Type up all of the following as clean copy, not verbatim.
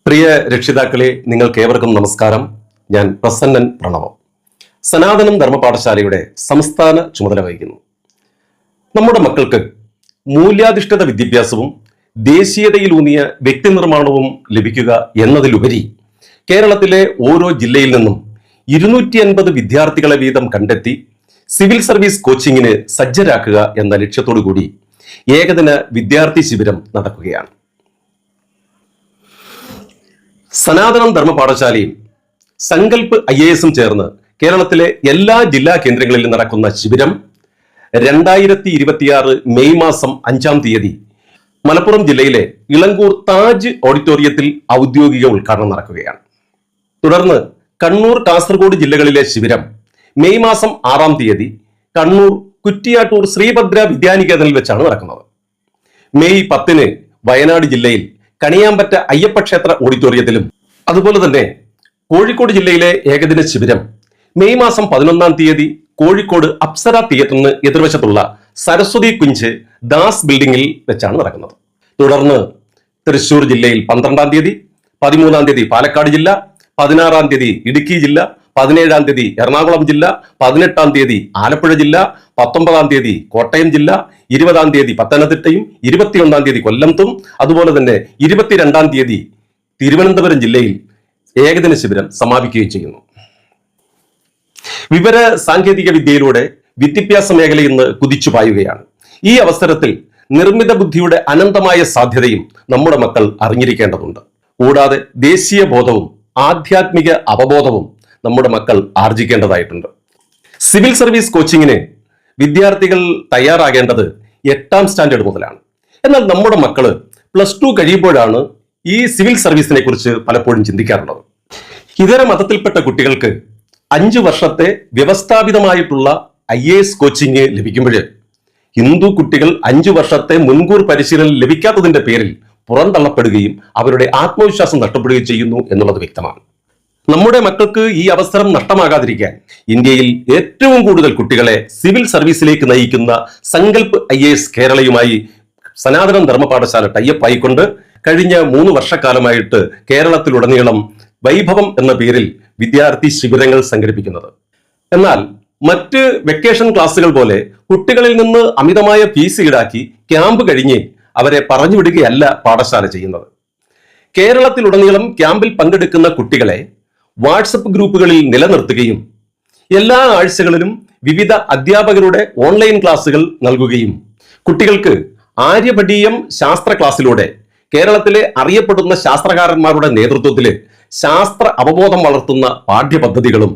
പ്രിയ രക്ഷിതാക്കളെ, നിങ്ങൾക്കേവർക്കും നമസ്കാരം. ഞാൻ പ്രസന്നൻ പ്രണവം, സനാതനം ധർമ്മപാഠശാലയുടെ സംസ്ഥാന ചുമതല വഹിക്കുന്നു. നമ്മുടെ മക്കൾക്ക് മൂല്യാധിഷ്ഠിത വിദ്യാഭ്യാസവും ദേശീയതയിലൂന്നിയ വ്യക്തിനിർമ്മാണവും ലഭിക്കുക എന്നതിലുപരി കേരളത്തിലെ ഓരോ ജില്ലയിൽ നിന്നും 250 വിദ്യാർത്ഥികളെ വീതം കണ്ടെത്തി സിവിൽ സർവീസ് കോച്ചിങ്ങിന് സജ്ജരാക്കുക എന്ന ലക്ഷ്യത്തോടു കൂടി ഏകദിന വിദ്യാർത്ഥി ശിബിരം നടക്കുകയാണ്. സനാതനം ധർമ്മപാഠശാലയും സങ്കല്പ് IAS ചേർന്ന് കേരളത്തിലെ എല്ലാ ജില്ലാ കേന്ദ്രങ്ങളിലും നടക്കുന്ന ശിബിരം 2026 മെയ് മാസം 5-ാം തീയതി മലപ്പുറം ജില്ലയിലെ ഇളങ്കൂർ താജ് ഓഡിറ്റോറിയത്തിൽ ഔദ്യോഗിക ഉദ്ഘാടനം നടക്കുകയാണ്. തുടർന്ന് കണ്ണൂർ, കാസർഗോഡ് ജില്ലകളിലെ ശിബിരം മെയ് മാസം 6-ാം തീയതി കണ്ണൂർ കുറ്റിയാട്ടൂർ ശ്രീഭദ്ര വിദ്യാനികേതനിൽ വെച്ചാണ് നടക്കുന്നത്. മെയ് 10-ന് വയനാട് ജില്ലയിൽ കണിയാമ്പറ്റ അയ്യപ്പ ക്ഷേത്ര ഓഡിറ്റോറിയത്തിലും അതുപോലെ തന്നെ കോഴിക്കോട് ജില്ലയിലെ ഏകദിന ശിബിരം മെയ് മാസം 11-ാം തീയതി കോഴിക്കോട് അപ്സര തിയേറ്ററിന് എതിർവശത്തുള്ള സരസ്വതി കുഞ്ച് ദാസ് ബിൽഡിംഗിൽ വെച്ചാണ് നടക്കുന്നത്. തുടർന്ന് തൃശൂർ ജില്ലയിൽ 12-ാം തീയതി, 13-ാം തീയതി പാലക്കാട് ജില്ല, 16-ാം തീയതി ഇടുക്കി ജില്ല, 17-ാം തീയതി എറണാകുളം ജില്ല, 18-ാം തീയതി ആലപ്പുഴ ജില്ല, 19-ാം തീയതി കോട്ടയം ജില്ല, 20-ാം തീയതി പത്തനംതിട്ടയും, 21-ാം തീയതി കൊല്ലത്തും, അതുപോലെ തന്നെ 22-ാം തീയതി തിരുവനന്തപുരം ജില്ലയിൽ ഏകദിന ശിബിരം സമാപിക്കുകയും ചെയ്യുന്നു. വിവര സാങ്കേതിക വിദ്യയിലൂടെ വിദ്യാഭ്യാസ മേഖല ഇന്ന് കുതിച്ചു പായുകയാണ്. ഈ അവസരത്തിൽ നിർമ്മിത ബുദ്ധിയുടെ അനന്തമായ സാധ്യതയും നമ്മുടെ മക്കൾ അറിഞ്ഞിരിക്കേണ്ടതുണ്ട്. കൂടാതെ ദേശീയ ബോധവും ആധ്യാത്മിക അവബോധവും നമ്മുടെ മക്കൾ ആർജിക്കേണ്ടതായിട്ടുണ്ട്. സിവിൽ സർവീസ് കോച്ചിങ്ങിന് വിദ്യാർത്ഥികൾ തയ്യാറാകേണ്ടത് 8-ാം സ്റ്റാൻഡേർഡ് മുതലാണ്. എന്നാൽ നമ്മുടെ മക്കള് +2 കഴിയുമ്പോഴാണ് ഈ സിവിൽ സർവീസിനെ കുറിച്ച് പലപ്പോഴും ചിന്തിക്കാറുള്ളത്. ഇതര മതത്തിൽപ്പെട്ട കുട്ടികൾക്ക് 5 വർഷത്തെ വ്യവസ്ഥാപിതമായിട്ടുള്ള IAS കോച്ചിങ് ലഭിക്കുമ്പോൾ ഹിന്ദു കുട്ടികൾ 5 വർഷത്തെ മുൻകൂർ പരിശീലനം ലഭിക്കാത്തതിന്റെ പേരിൽ പുറന്തള്ളപ്പെടുകയും അവരുടെ ആത്മവിശ്വാസം നഷ്ടപ്പെടുകയും ചെയ്യുന്നു എന്നുള്ളത് വ്യക്തമാണ്. നമ്മുടെ മക്കൾക്ക് ഈ അവസരം നഷ്ടമാകാതിരിക്കാൻ ഇന്ത്യയിൽ ഏറ്റവും കൂടുതൽ കുട്ടികളെ സിവിൽ സർവീസിലേക്ക് നയിക്കുന്ന സങ്കല്പ് IAS കേരളയുമായി സനാതനം ധർമ്മപാഠശാല ടൈപ്പ് ആയിക്കൊണ്ട് കഴിഞ്ഞ 3 വർഷക്കാലമായിട്ട് കേരളത്തിലുടനീളം വൈഭവം എന്ന പേരിൽ വിദ്യാർത്ഥി ശിബിരങ്ങൾ സംഘടിപ്പിക്കുന്നത്. എന്നാൽ മറ്റ് വെക്കേഷൻ ക്ലാസുകൾ പോലെ കുട്ടികളിൽ നിന്ന് അമിതമായ ഫീസ് ഈടാക്കി ക്യാമ്പ് കഴിഞ്ഞ് അവരെ പറഞ്ഞുവിടുകയല്ല പാഠശാല ചെയ്യുന്നത്. കേരളത്തിലുടനീളം ക്യാമ്പിൽ പങ്കെടുക്കുന്ന കുട്ടികളെ വാട്സപ്പ് ഗ്രൂപ്പുകളിൽ നിലനിർത്തുകയും എല്ലാ ആഴ്ചകളിലും വിവിധ അധ്യാപകരുടെ ഓൺലൈൻ ക്ലാസുകൾ നൽകുകയും കുട്ടികൾക്ക് ആര്യഭടീയം ശാസ്ത്ര ക്ലാസ്സിലൂടെ കേരളത്തിലെ അറിയപ്പെടുന്ന ശാസ്ത്രകാരന്മാരുടെ നേതൃത്വത്തിൽ ശാസ്ത്ര അവബോധം വളർത്തുന്ന പാഠ്യപദ്ധതികളും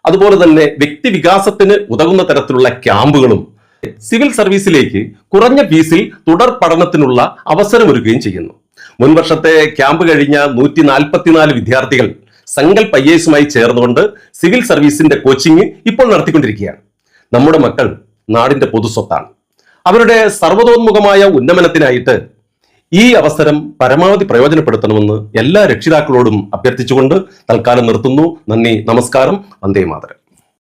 അതുപോലെ തന്നെ വ്യക്തിവികാസത്തിന് ഉതകുന്ന തരത്തിലുള്ള ക്യാമ്പുകളും സിവിൽ സർവീസിലേക്ക് കുറഞ്ഞ ഫീസിൽ തുടർ പഠനത്തിനുള്ള അവസരമൊരുക്കുകയും ചെയ്യുന്നു. മുൻവർഷത്തെ ക്യാമ്പ് കഴിഞ്ഞ 144 വിദ്യാർത്ഥികൾ സങ്കല്പ് IAS ചേർന്നുകൊണ്ട് സിവിൽ സർവീസിന്റെ കോച്ചിങ് ഇപ്പോൾ നടത്തിക്കൊണ്ടിരിക്കുകയാണ്. നമ്മുടെ മക്കൾ നാടിന്റെ പൊതുസ്വത്താണ്. അവരുടെ സർവ്വതോന്മുഖമായ ഉന്നമനത്തിനായിട്ട് ഈ അവസരം പരമാവധി പ്രയോജനപ്പെടുത്തണമെന്ന് എല്ലാ രക്ഷിതാക്കളോടും അഭ്യർത്ഥിച്ചുകൊണ്ട് തൽക്കാലം നിർത്തുന്നു. നന്ദി, നമസ്കാരം, വന്ദേ മാതരം.